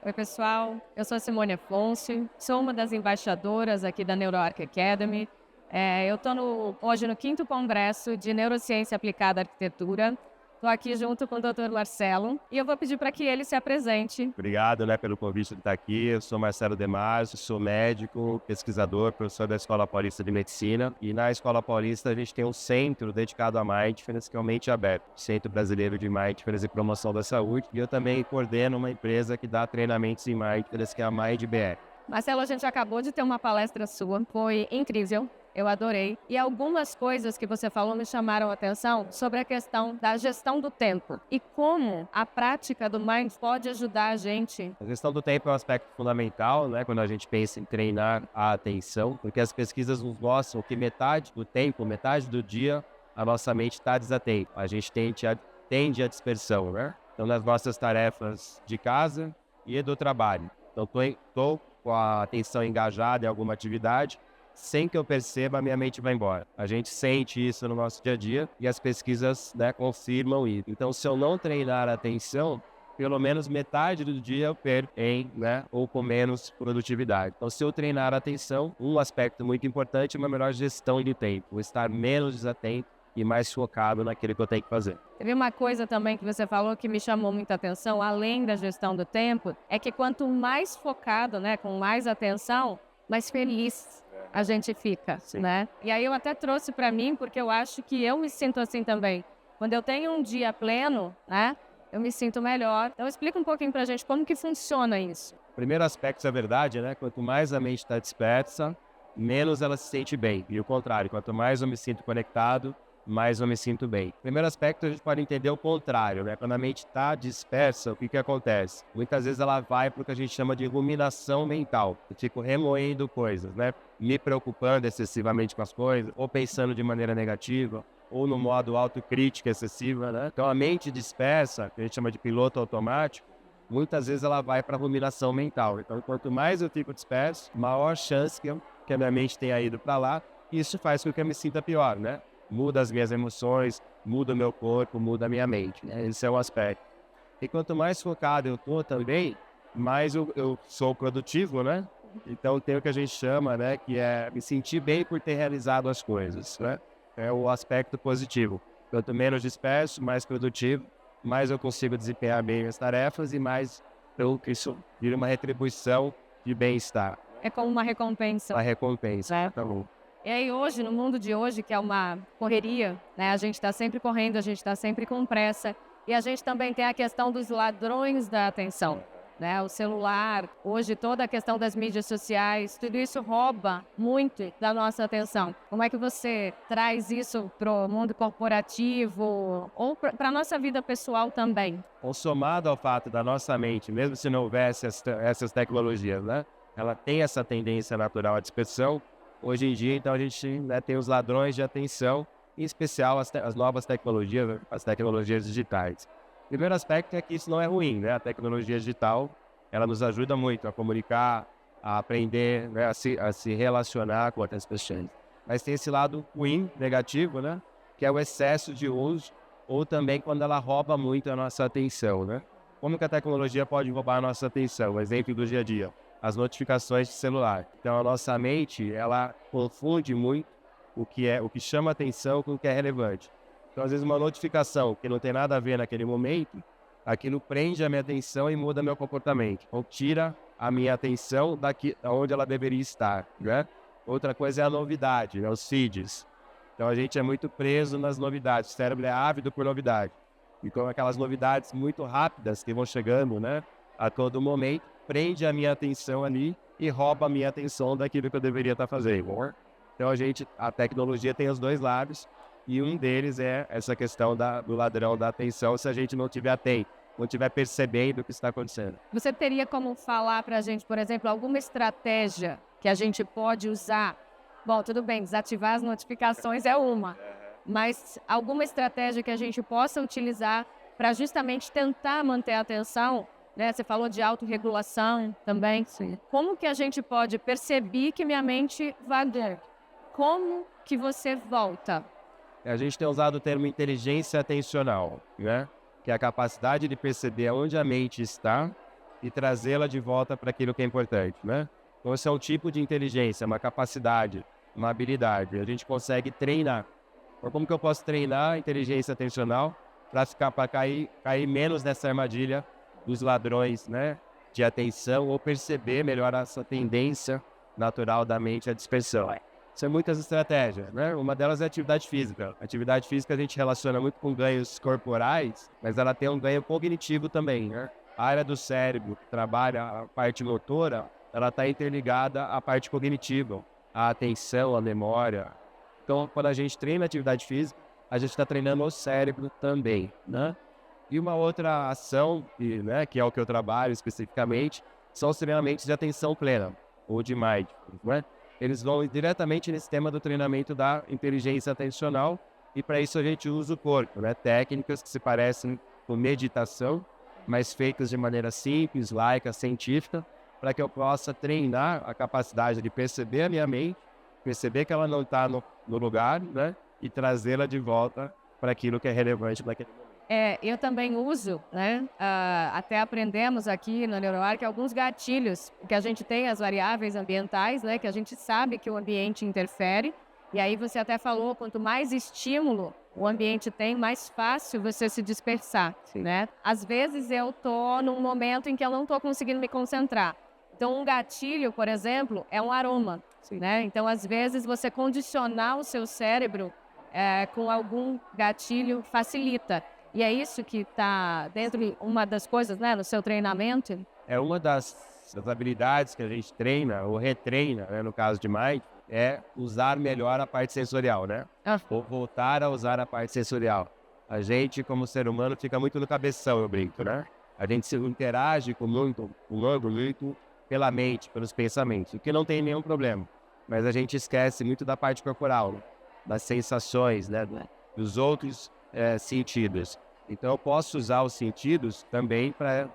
Oi, pessoal. Eu sou a Simone Afonso, sou uma das embaixadoras aqui da NeuroArc Academy. Eu estou hoje no 5º Congresso de Neurociência Aplicada à Arquitetura. Estou aqui junto com o Dr. Marcelo e eu vou pedir para que ele se apresente. Obrigado, pelo convite de estar aqui. Eu sou Marcelo Demarzo, sou médico, pesquisador, professor da Escola Paulista de Medicina. E na Escola Paulista a gente tem um centro dedicado a Mindfulness, que é o Mente Aberta, Centro Brasileiro de Mindfulness e Promoção da Saúde. E eu também coordeno uma empresa que dá treinamentos em Mindfulness, que é a MindBR. Marcelo, a gente acabou de ter uma palestra sua, foi incrível. Eu adorei. E algumas coisas que você falou me chamaram a atenção sobre a questão da gestão do tempo e como a prática do Mind pode ajudar a gente. A gestão do tempo é um aspecto fundamental, quando a gente pensa em treinar a atenção, porque as pesquisas nos mostram que metade do tempo, metade do dia, a nossa mente está desatenta. A gente tende à dispersão, Então, nas nossas tarefas de casa e do trabalho. Então, estou com a atenção engajada em alguma atividade, sem que eu perceba, a minha mente vai embora. A gente sente isso no nosso dia a dia e as pesquisas confirmam isso. Então, se eu não treinar a atenção, pelo menos metade do dia eu perco ou com menos produtividade. Então, se eu treinar a atenção, um aspecto muito importante é uma melhor gestão de tempo, estar menos desatento e mais focado naquilo que eu tenho que fazer. Teve uma coisa também que você falou que me chamou muita atenção, além da gestão do tempo, é que quanto mais focado, com mais atenção, mais feliz a gente fica, E aí eu até trouxe para mim, porque eu acho que eu me sinto assim também. Quando eu tenho um dia pleno, eu me sinto melhor. Então explica um pouquinho pra gente como que funciona isso. O primeiro aspecto é verdade, quanto mais a mente está dispersa, menos ela se sente bem. E o contrário, quanto mais eu me sinto conectado, mais eu me sinto bem. Primeiro aspecto, a gente pode entender o contrário, Quando a mente está dispersa, o que acontece? Muitas vezes ela vai para o que a gente chama de ruminação mental. Eu fico remoendo coisas, Me preocupando excessivamente com as coisas, ou pensando de maneira negativa, ou no modo autocrítica excessiva, Então a mente dispersa, que a gente chama de piloto automático, muitas vezes ela vai para a ruminação mental. Então, quanto mais eu fico disperso, maior chance que a minha mente tenha ido para lá, e isso faz com que eu me sinta pior, Muda as minhas emoções, muda o meu corpo, muda a minha mente, Esse é um aspecto. E quanto mais focado eu estou também, mais eu sou produtivo, Então tem o que a gente chama, que é me sentir bem por ter realizado as coisas, É o aspecto positivo. Quanto menos disperso, mais produtivo, mais eu consigo desempenhar bem as tarefas e mais isso vira uma retribuição de bem-estar. É como uma recompensa. Uma recompensa, tá bom. E aí hoje, no mundo de hoje, que é uma correria, A gente está sempre correndo, a gente está sempre com pressa. E a gente também tem a questão dos ladrões da atenção, O celular, hoje toda a questão das mídias sociais, tudo isso rouba muito da nossa atenção. Como é que você traz isso para o mundo corporativo ou para a nossa vida pessoal também? Somado ao fato da nossa mente, mesmo se não houvesse essas tecnologias, Ela tem essa tendência natural à dispersão. Hoje em dia, então, a gente tem os ladrões de atenção, em especial as novas tecnologias, as tecnologias digitais. O primeiro aspecto é que isso não é ruim, A tecnologia digital, ela nos ajuda muito a comunicar, a aprender, a se relacionar com outras pessoas. Mas tem esse lado ruim, negativo, Que é o excesso de uso, ou também quando ela rouba muito a nossa atenção, Como que a tecnologia pode roubar a nossa atenção? Exemplo do dia a dia. As notificações de celular. Então a nossa mente, ela confunde muito o que chama atenção com o que é relevante. Então às vezes uma notificação que não tem nada a ver naquele momento, aquilo prende a minha atenção e muda meu comportamento. Ou tira a minha atenção daqui onde ela deveria estar, Outra coisa é a novidade, os feeds. Então a gente é muito preso nas novidades, o cérebro é ávido por novidade. E com aquelas novidades muito rápidas que vão chegando, a todo momento, prende a minha atenção ali e rouba a minha atenção daquilo que eu deveria estar fazendo. Então a tecnologia tem os dois lados e um deles é essa questão do ladrão da atenção se a gente não estiver atento, não estiver percebendo o que está acontecendo. Você teria como falar para a gente, por exemplo, alguma estratégia que a gente pode usar? Bom, tudo bem, desativar as notificações é uma, mas alguma estratégia que a gente possa utilizar para justamente tentar manter a atenção? Você falou de autorregulação também. Sim. Como que a gente pode perceber que minha mente vaga? Como que você volta? A gente tem usado o termo inteligência atencional, Que é a capacidade de perceber onde a mente está e trazê-la de volta para aquilo que é importante, né? Então, esse é um tipo de inteligência, uma capacidade, uma habilidade. A gente consegue treinar. Então, como que eu posso treinar a inteligência atencional para cair menos nessa armadilha dos ladrões, né? De atenção, ou perceber melhor essa tendência natural da mente à dispersão. São muitas estratégias, né? Uma delas é a atividade física. A atividade física a gente relaciona muito com ganhos corporais, mas ela tem um ganho cognitivo também, né? A área do cérebro que trabalha a parte motora, ela está interligada à parte cognitiva, à atenção, à memória. Então, quando a gente treina atividade física, a gente está treinando o cérebro também, né? E uma outra ação, que é o que eu trabalho especificamente, são os treinamentos de atenção plena, ou de mindfulness, né? Eles vão diretamente nesse tema do treinamento da inteligência atencional, e para isso a gente usa o corpo, né? Técnicas que se parecem com meditação, mas feitas de maneira simples, laica, científica, para que eu possa treinar a capacidade de perceber a minha mente, perceber que ela não está no lugar, né? E trazê-la de volta para aquilo que é relevante para aquele momento. Eu também uso, né? Até aprendemos aqui no NeuroArc alguns gatilhos, que a gente tem as variáveis ambientais, né? Que a gente sabe que o ambiente interfere. E aí você até falou, quanto mais estímulo o ambiente tem, mais fácil você se dispersar, né? Às vezes eu tô num momento em que eu não tô conseguindo me concentrar. Então, um gatilho, por exemplo, é um aroma, né? Então, às vezes, você condicionar o seu cérebro com algum gatilho facilita. E é isso que está dentro de uma das coisas, né, no seu treinamento? É uma das habilidades que a gente treina, ou retreina, né, no caso de Mind, é usar melhor a parte sensorial, né? Ou voltar a usar a parte sensorial. A gente, como ser humano, fica muito no cabeção, eu brinco, né? A gente se interage com muito pela mente, pelos pensamentos, o que não tem nenhum problema. Mas a gente esquece muito da parte corporal, né? Das sensações, né? Dos outros sentidos. Então eu posso usar os sentidos também para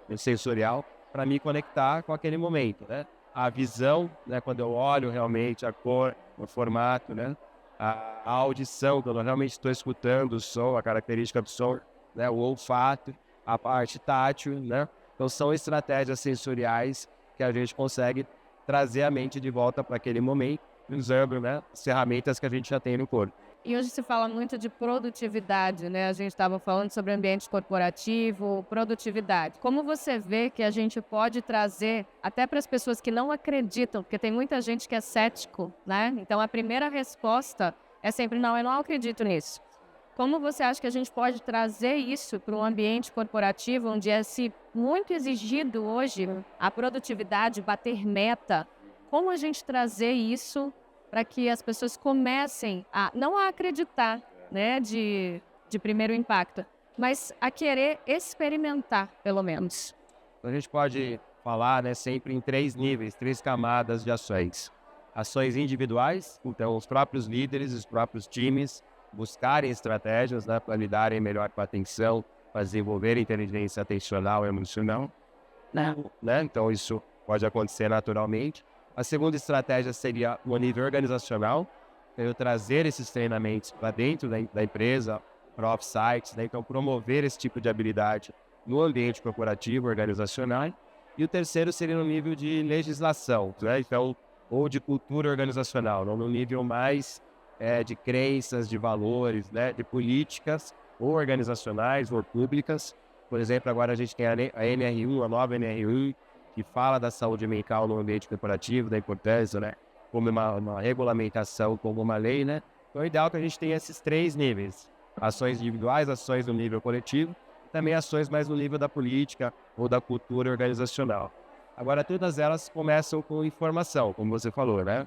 o sensorial para me conectar com aquele momento, né? A visão, né? Quando eu olho realmente a cor, o formato, né? A audição, quando eu realmente estou escutando o som, a característica do som, né? O olfato, a parte tátil, né? Então são estratégias sensoriais que a gente consegue trazer a mente de volta para aquele momento, usando, né, as ferramentas que a gente já tem no corpo. E hoje se fala muito de produtividade, né? A gente estava falando sobre ambiente corporativo, produtividade. Como você vê que a gente pode trazer, até para as pessoas que não acreditam, porque tem muita gente que é cético, né? Então a primeira resposta é sempre, não, eu não acredito nisso. Como você acha que a gente pode trazer isso para um ambiente corporativo, onde é muito exigido hoje a produtividade, bater meta? Como a gente trazer isso para que as pessoas comecem não a acreditar, né, de primeiro impacto, mas a querer experimentar, pelo menos? A gente pode falar, né, sempre em 3 níveis, 3 camadas de ações. Ações individuais, então os próprios líderes, os próprios times, buscarem estratégias, né, para lidarem melhor com a atenção, para desenvolver inteligência atencional e emocional, né? Então isso pode acontecer naturalmente. A segunda estratégia seria o nível organizacional, eu trazer esses treinamentos para dentro da empresa, para off-sites, né? Então promover esse tipo de habilidade no ambiente corporativo, organizacional. E o terceiro seria no nível de legislação, né? Então, ou de cultura organizacional, no nível mais de crenças, de valores, né? De políticas ou organizacionais ou públicas. Por exemplo, agora a gente tem a NR1, a nova NR1, que fala da saúde mental no ambiente corporativo, da importância, né? Como uma regulamentação, como uma lei, né? Então é ideal que a gente tenha esses 3 níveis. Ações individuais, ações no nível coletivo, também ações mais no nível da política ou da cultura organizacional. Agora, todas elas começam com informação, como você falou, né?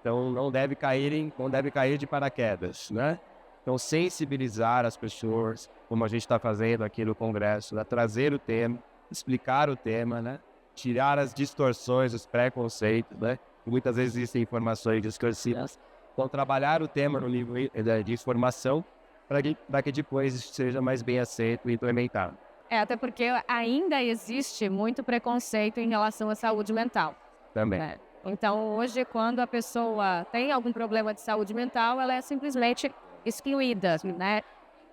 Então não deve cair de paraquedas, né? Então sensibilizar as pessoas, como a gente está fazendo aqui no Congresso, né? Trazer o tema, explicar o tema, né? Tirar as distorções, os preconceitos, né? Muitas vezes existem informações distorcidas. Então, trabalhar o tema no nível de informação para que depois seja mais bem aceito e implementado. Até porque ainda existe muito preconceito em relação à saúde mental. Também. Né? Então, hoje, quando a pessoa tem algum problema de saúde mental, ela é simplesmente excluída, né?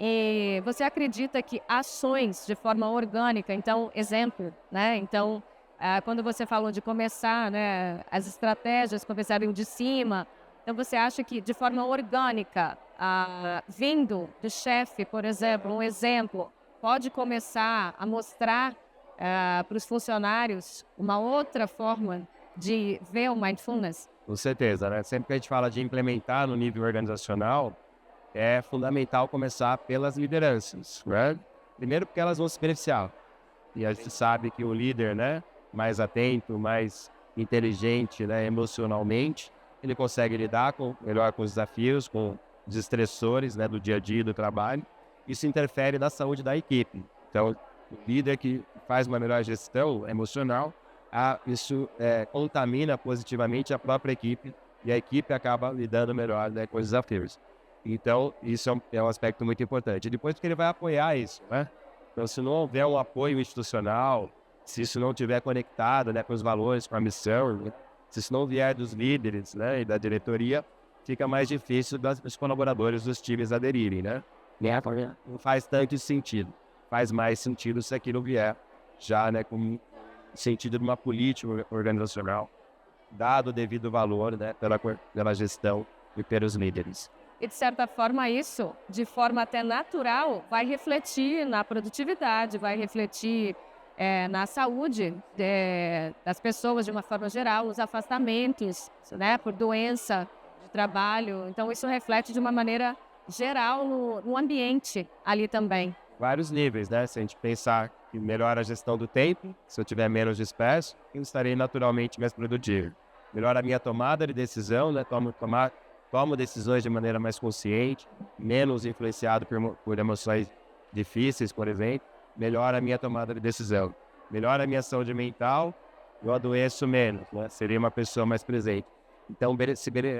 E você acredita que ações de forma orgânica, então, exemplo, né? Então, quando você falou de começar, né, as estratégias começarem de cima, então você acha que de forma orgânica, vindo do chefe, por exemplo, um exemplo, pode começar a mostrar para os funcionários uma outra forma de ver o mindfulness? Com certeza, né? Sempre que a gente fala de implementar no nível organizacional, é fundamental começar pelas lideranças, né? Primeiro porque elas vão se beneficiar. E a gente sabe que o líder, né, mais atento, mais inteligente, né, emocionalmente, ele consegue lidar melhor com os desafios, com os estressores, né, do dia a dia, do trabalho. Isso interfere na saúde da equipe. Então, o líder que faz uma melhor gestão emocional, isso contamina positivamente a própria equipe e a equipe acaba lidando melhor, né, com os desafios. Então, isso é um aspecto muito importante. E depois porque ele vai apoiar isso, né? Então, se não houver um apoio institucional, se isso não estiver conectado, né, com os valores, com a missão, né? Se isso não vier dos líderes, né, e da diretoria, fica mais difícil dos colaboradores dos times aderirem, né? Não faz tanto sentido. Faz mais sentido se aquilo vier já, né, com sentido de uma política organizacional, dado o devido valor, né, pela gestão e pelos líderes. E, de certa forma, isso, de forma até natural, vai refletir na produtividade, vai refletir na saúde das pessoas de uma forma geral, os afastamentos, né, por doença de trabalho. Então, isso reflete de uma maneira geral no ambiente ali também. Vários níveis, né? Se a gente pensar que melhora a gestão do tempo, se eu tiver menos disperso, eu estarei naturalmente mais produtivo. Melhora a minha tomada de decisão, né? Tomo decisões de maneira mais consciente, menos influenciado por emoções difíceis, por exemplo, melhora a minha tomada de decisão. Melhora a minha saúde mental, eu adoeço menos, né? Seria uma pessoa mais presente. Então,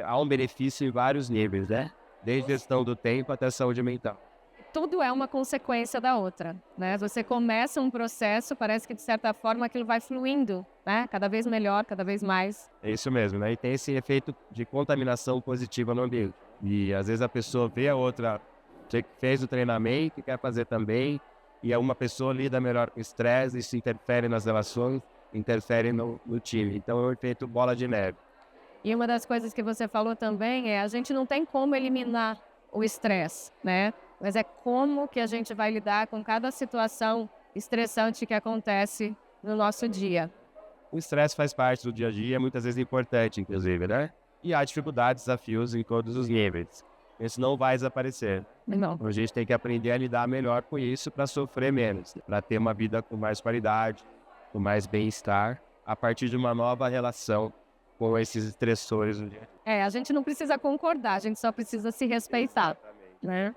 há um benefício em vários níveis, né? Desde gestão do tempo até saúde mental. Tudo é uma consequência da outra, né? Você começa um processo, parece que de certa forma aquilo vai fluindo, né? Cada vez melhor, cada vez mais. É isso mesmo, né? E tem esse efeito de contaminação positiva no ambiente. E às vezes a pessoa vê a outra que fez o treinamento e quer fazer também, e uma pessoa lida melhor com estresse, isso interfere nas relações, interfere no time. Então é um efeito bola de neve. E uma das coisas que você falou também a gente não tem como eliminar o estresse, né? Mas é como que a gente vai lidar com cada situação estressante que acontece no nosso dia. O estresse faz parte do dia a dia, muitas vezes importante, inclusive, né? E há dificuldades, desafios em todos os níveis. Isso não vai desaparecer. Não. A gente tem que aprender a lidar melhor com isso para sofrer menos, para ter uma vida com mais qualidade, com mais bem-estar, a partir de uma nova relação com esses estressores do dia. A gente não precisa concordar, a gente só precisa se respeitar. Né?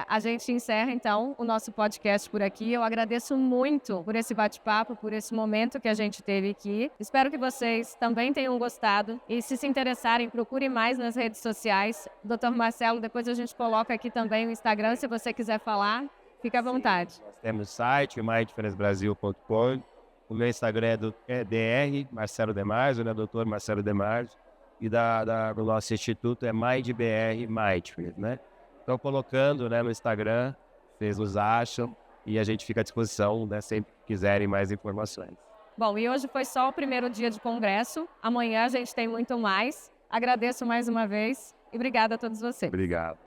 A gente encerra então o nosso podcast por aqui. Eu agradeço muito por esse bate-papo, por esse momento que a gente teve aqui. Espero que vocês também tenham gostado e se interessarem, procurem mais nas redes sociais. Dr. Marcelo, depois a gente coloca aqui também o Instagram, se você quiser falar, fica à vontade. Nós temos o site, mindfulnessbrasil.com. O meu Instagram é Dr. Marcelo Demarzo, né? Dr. Marcelo Demarzo. E do nosso instituto é MindBR Mindfulness, né? Estão colocando, né, no Instagram, vocês nos acham e a gente fica à disposição, né, sempre que quiserem mais informações. Bom, e hoje foi só o primeiro dia de congresso. Amanhã a gente tem muito mais. Agradeço mais uma vez e obrigada a todos vocês. Obrigado.